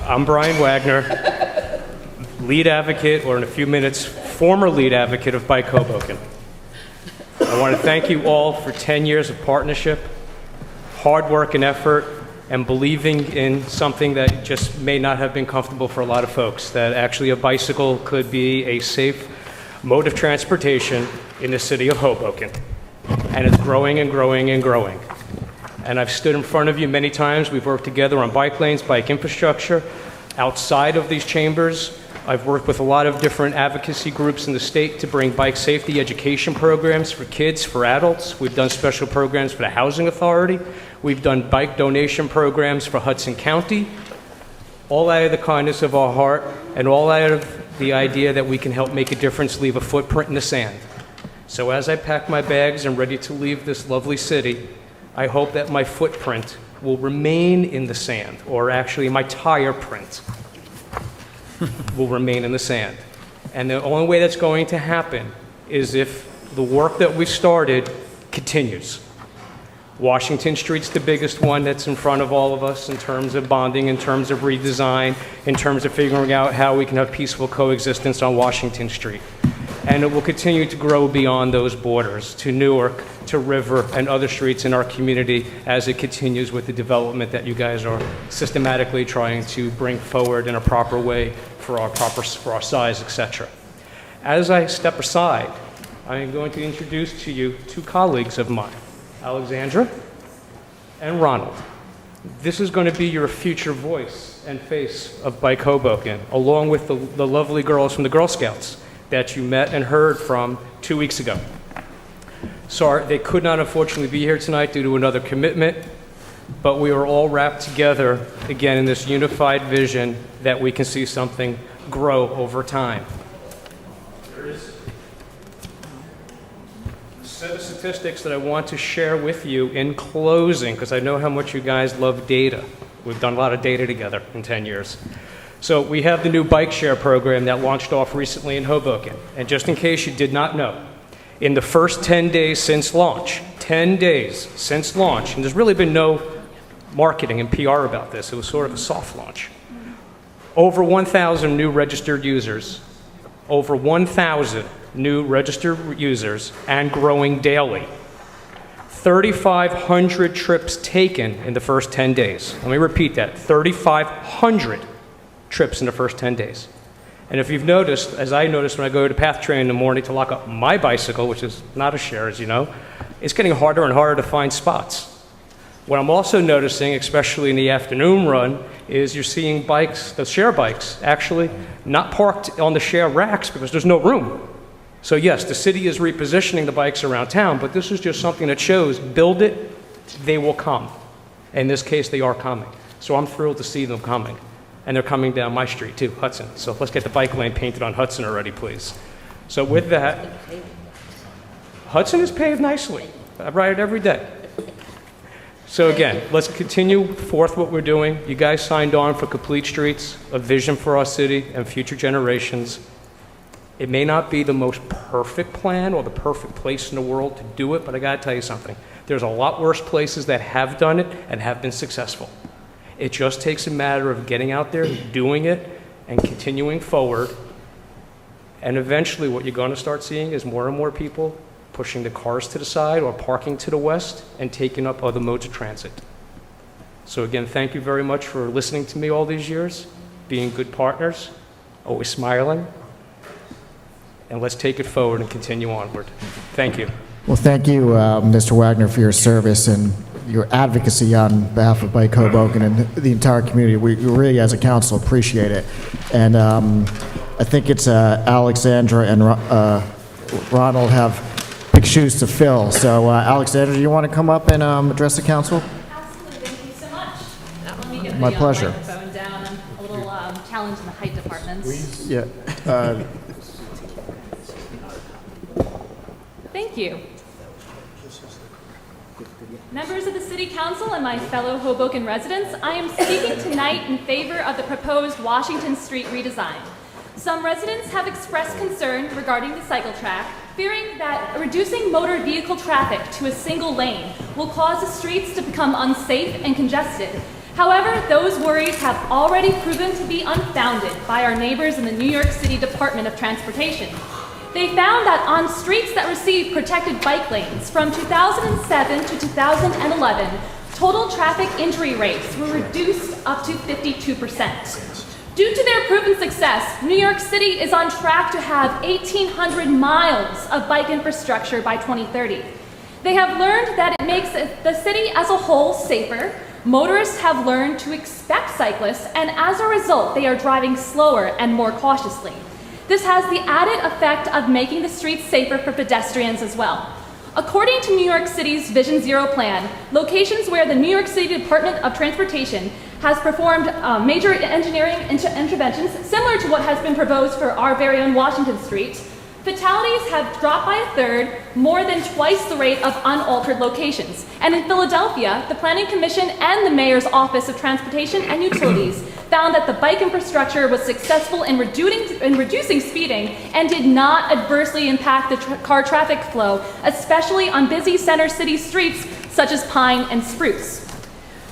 I'm Brian Wagner, lead advocate, or in a few minutes, former lead advocate of Bike Hoboken. I want to thank you all for 10 years of partnership, hard work and effort, and believing in something that just may not have been comfortable for a lot of folks, that actually a bicycle could be a safe mode of transportation in the city of Hoboken. And it's growing and growing and growing. And I've stood in front of you many times. We've worked together on bike lanes, bike infrastructure. Outside of these chambers, I've worked with a lot of different advocacy groups in the state to bring bike safety education programs for kids, for adults. We've done special programs for the Housing Authority. We've done bike donation programs for Hudson County, all out of the kindness of our heart and all out of the idea that we can help make a difference, leave a footprint in the sand. So as I pack my bags and ready to leave this lovely city, I hope that my footprint will remain in the sand, or actually my tire print will remain in the sand. And the only way that's going to happen is if the work that we started continues. Washington Street's the biggest one that's in front of all of us in terms of bonding, in terms of redesign, in terms of figuring out how we can have peaceful coexistence on Washington Street. And it will continue to grow beyond those borders to Newark, to River, and other streets in our community as it continues with the development that you guys are systematically trying to bring forward in a proper way for our size, etc. As I step aside, I am going to introduce to you two colleagues of mine, Alexandra and Ronald. This is going to be your future voice and face of Bike Hoboken, along with the lovely girls from the Girl Scouts that you met and heard from 2 weeks ago. Sorry, they could not unfortunately be here tonight due to another commitment, but we are all wrapped together again in this unified vision that we can see something grow over time. There is a set of statistics that I want to share with you in closing, because I know how much you guys love data. We've done a lot of data together in 10 years. So we have the new bike share program that launched off recently in Hoboken. And just in case you did not know, in the first 10 days since launch, 10 days since launch, and there's really been no marketing and PR about this, it was sort of a soft launch, over 1,000 new registered users, over 1,000 new registered users, and growing daily. 3,500 trips taken in the first 10 days. Let me repeat that, 3,500 trips in the first 10 days. And if you've noticed, as I noticed when I go to Path Train in the morning to lock up my bicycle, which is not a share, as you know, it's getting harder and harder to find spots. What I'm also noticing, especially in the afternoon run, is you're seeing bikes, the share bikes, actually not parked on the share racks because there's no room. So yes, the city is repositioning the bikes around town, but this is just something that shows, build it, they will come. In this case, they are coming. So I'm thrilled to see them coming. And they're coming down my street too, Hudson. So let's get the bike lane painted on Hudson already, please. So with that, Hudson is paved nicely. I ride it every day. So again, let's continue forth what we're doing. You guys signed on for Complete Streets, a vision for our city and future generations. It may not be the most perfect plan or the perfect place in the world to do it, but I gotta tell you something. There's a lot worse places that have done it and have been successful. It just takes a matter of getting out there, doing it, and continuing forward. And eventually what you're going to start seeing is more and more people pushing the cars to the side or parking to the west and taking up other modes of transit. So again, thank you very much for listening to me all these years, being good partners, always smiling. And let's take it forward and continue onward. Thank you. Well, thank you, Mr. Wagner, for your service and your advocacy on behalf of Bike Hoboken and the entire community. We really, as a council, appreciate it. And I think it's Alexandra and Ronald have big shoes to fill. So, Alexandra, do you want to come up and address the council? Absolutely. Thank you so much. Let me get My the pleasure. microphone down. I'm a little challenged in the height departments. Please. Yeah. Thank you. Members of the City Council and my fellow Hoboken residents, I am speaking tonight in favor of the proposed Washington Street redesign. Some residents have expressed concern regarding the cycle track, fearing that reducing motor vehicle traffic to a single lane will cause the streets to become unsafe and congested, However, those worries have already proven to be unfounded by our neighbors in the New York City Department of Transportation. They found that on streets that received protected bike lanes from 2007 to 2011, total traffic injury rates were reduced up to 52%. Due to their proven success, New York City is on track to have 1,800 miles of bike infrastructure by 2030. They have learned that it makes the city as a whole safer. Motorists have learned to expect cyclists, and as a result, they are driving slower and more cautiously. This has the added effect of making the streets safer for pedestrians as well. According to New York City's Vision Zero plan, locations where the New York City Department of Transportation has performed major engineering interventions similar to what has been proposed for our very own Washington Street, fatalities have dropped by a third, more than twice the rate of unaltered locations. And in Philadelphia, the Planning Commission and the Mayor's Office of Transportation and Utilities found that the bike infrastructure was successful in reducing speeding and did not adversely impact the car traffic flow, especially on busy center city streets such as Pine and Spruce.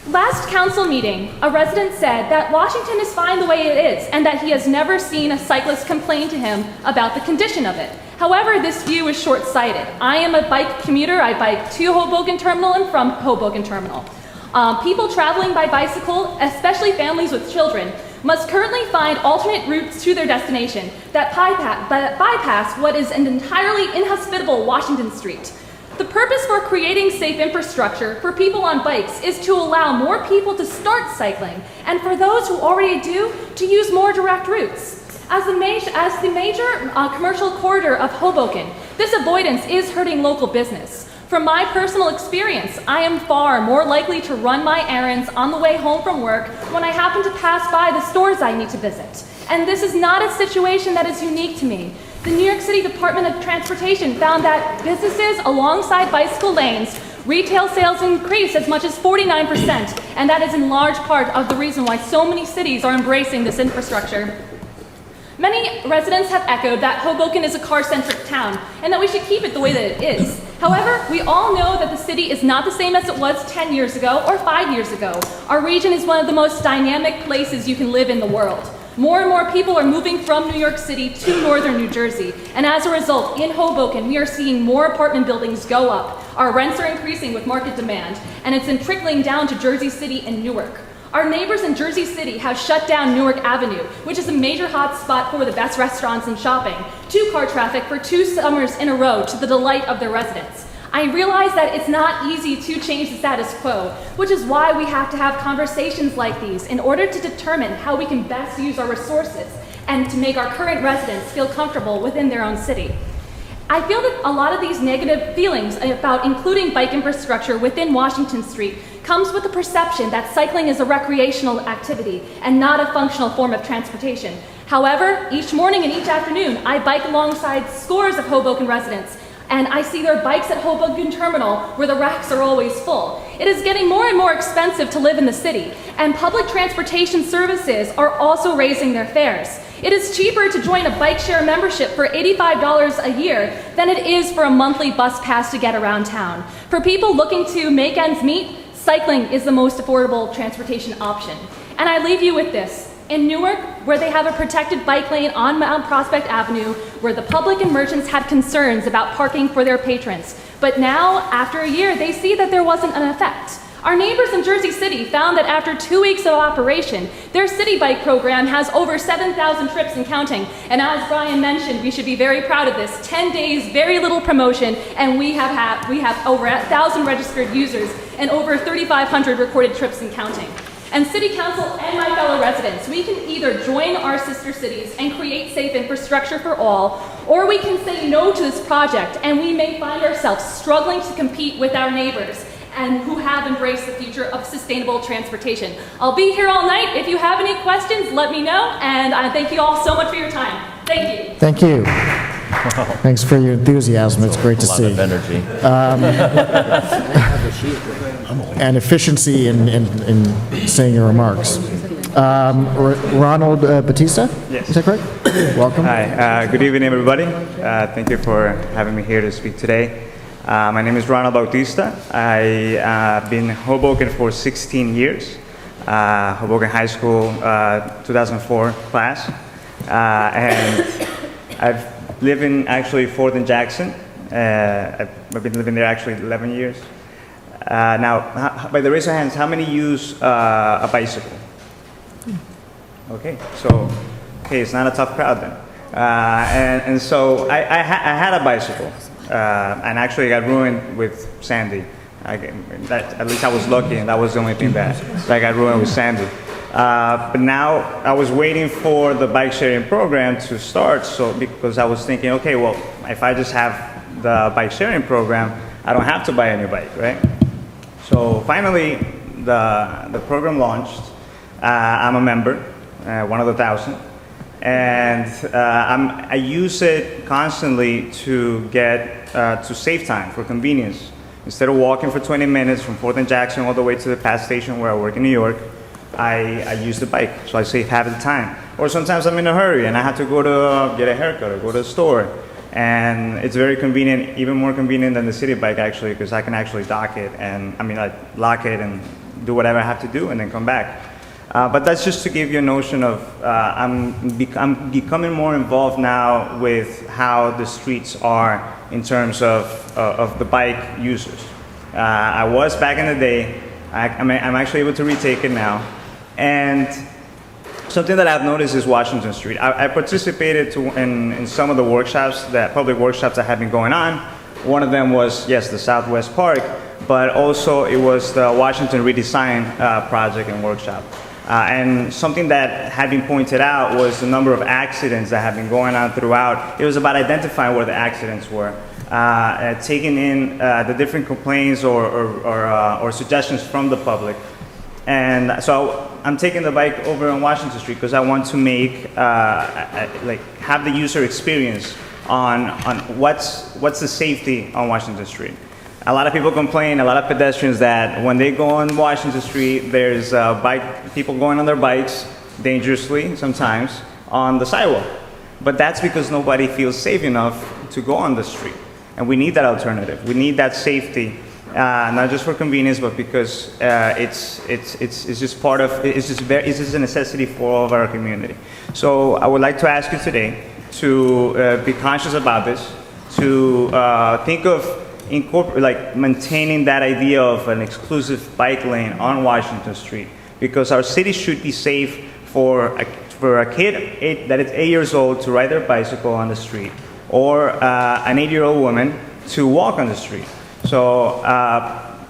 Last council meeting, a resident said that Washington is fine the way it is and that he has never seen a cyclist complain to him about the condition of it. However, this view is short-sighted. I am a bike commuter. I bike to Hoboken Terminal and from Hoboken Terminal. People traveling by bicycle, especially families with children, must currently find alternate routes to their destination that bypass what is an entirely inhospitable Washington Street. The purpose for creating safe infrastructure for people on bikes is to allow more people to start cycling, and for those who already do, to use more direct routes. As the major commercial corridor of Hoboken, this avoidance is hurting local business. From my personal experience, I am far more likely to run my errands on the way home from work when I happen to pass by the stores I need to visit. And this is not a situation that is unique to me. The New York City Department of Transportation found that businesses alongside bicycle lanes, retail sales increased as much as 49%, and that is in large part of the reason why so many cities are embracing this infrastructure. Many residents have echoed that Hoboken is a car-centric town and that we should keep it the way that it is. However, we all know that the city is not the same as it was 10 years ago or 5 years ago. Our region is one of the most dynamic places you can live in the world. More and more people are moving from New York City to northern New Jersey, and as a result, in Hoboken, we are seeing more apartment buildings go up. Our rents are increasing with market demand, and it's trickling down to Jersey City and Newark. Our neighbors in Jersey City have shut down Newark Avenue, which is a major hotspot for the best restaurants and shopping, to car traffic for 2 summers in a row to the delight of their residents. I realize that it's not easy to change the status quo, which is why we have to have conversations like these in order to determine how we can best use our resources and to make our current residents feel comfortable within their own city. I feel that a lot of these negative feelings about including bike infrastructure within Washington Street comes with the perception that cycling is a recreational activity and not a functional form of transportation. However, each morning and each afternoon, I bike alongside scores of Hoboken residents, and I see their bikes at Hoboken Terminal where the racks are always full. It is getting more and more expensive to live in the city, and public transportation services are also raising their fares. It is cheaper to join a bike share membership for $85 a year than it is for a monthly bus pass to get around town. For people looking to make ends meet, cycling is the most affordable transportation option. And I leave you with this. In Newark, where they have a protected bike lane on Mount Prospect Avenue, where the public and merchants had concerns about parking for their patrons. But now, after a year, they see that there wasn't an effect. Our neighbors in Jersey City found that after 2 weeks of operation, their city bike program has over 7,000 trips and counting. And as Brian mentioned, we should be very proud of this. 10 days, very little promotion, and we have over 1,000 registered users and over 3,500 recorded trips and counting. And City Council and my fellow residents, we can either join our sister cities and create safe infrastructure for all, or we can say no to this project, and we may find ourselves struggling to compete with our neighbors and who have embraced the future of sustainable transportation. I'll be here all night. If you have any questions, let me know, and I thank you all so much for your time. Thank you. Thank you. Thanks for your enthusiasm. It's great to see. A lot of energy. And efficiency in saying your remarks. Ronald Bautista? Yes. Is that correct? Welcome. Hi, good evening, everybody. Thank you for having me here to speak today. My name is Ronald Bautista. I've been in Hoboken for 16 years. Hoboken High School 2004 class. And I've lived in actually Fort and Jackson. I've been living there actually 11 years. Now, by the raise of hands, how many use a bicycle? Okay, so, it's not a tough crowd then. And so I had a bicycle, and actually got ruined with Sandy. At least I was lucky, and that was the only thing that got ruined with Sandy. But now I was waiting for the bike sharing program to start, because I was thinking, okay, well, if I just have the bike sharing program, I don't have to buy a new bike, right? So finally, the program launched. I'm a member, one of the 1,000. And I use it constantly to save time, for convenience. Instead of walking for 20 minutes from 4th and Jackson all the way to the PATH station where I work in New York, I use the bike, so I save half the time. Or sometimes I'm in a hurry and I have to go to get a haircut or go to the store. And it's very convenient, even more convenient than the city bike actually, because I can actually lock it lock it and do whatever I have to do and then come back. But that's just to give you a notion of, I'm becoming more involved now with how the streets are in terms of the bike users. I was back in the day. I'm actually able to retake it now. And something that I've noticed is Washington Street. I participated in some of the workshops, public workshops that have been going on. One of them was, yes, the Southwest Park, but also it was the Washington Redesign project and workshop. And something that had been pointed out was the number of accidents that have been going on throughout. It was about identifying where the accidents were, taking in the different complaints or suggestions from the public. And so I'm taking the bike over on Washington Street because I want to make, have the user experience on what's the safety on Washington Street. A lot of people complain, a lot of pedestrians, that when they go on Washington Street, there's people going on their bikes dangerously sometimes on the sidewalk. But that's because nobody feels safe enough to go on the street. And we need that alternative. We need that safety, not just for convenience, but because it's just part of, it's just a necessity for all of our community. So I would like to ask you today to be conscious about this, to think of maintaining that idea of an exclusive bike lane on Washington Street, because our city should be safe for a kid that is 8 years old to ride their bicycle on the street, or an 8-year-old woman to walk on the street. So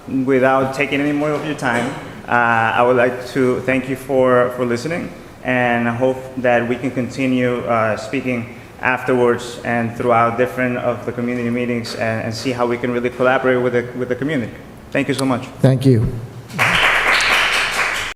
without taking any more of your time, I would like to thank you for listening, and I hope that we can continue speaking afterwards and throughout different of the community meetings and see how we can really collaborate with the community. Thank you so much. Thank you.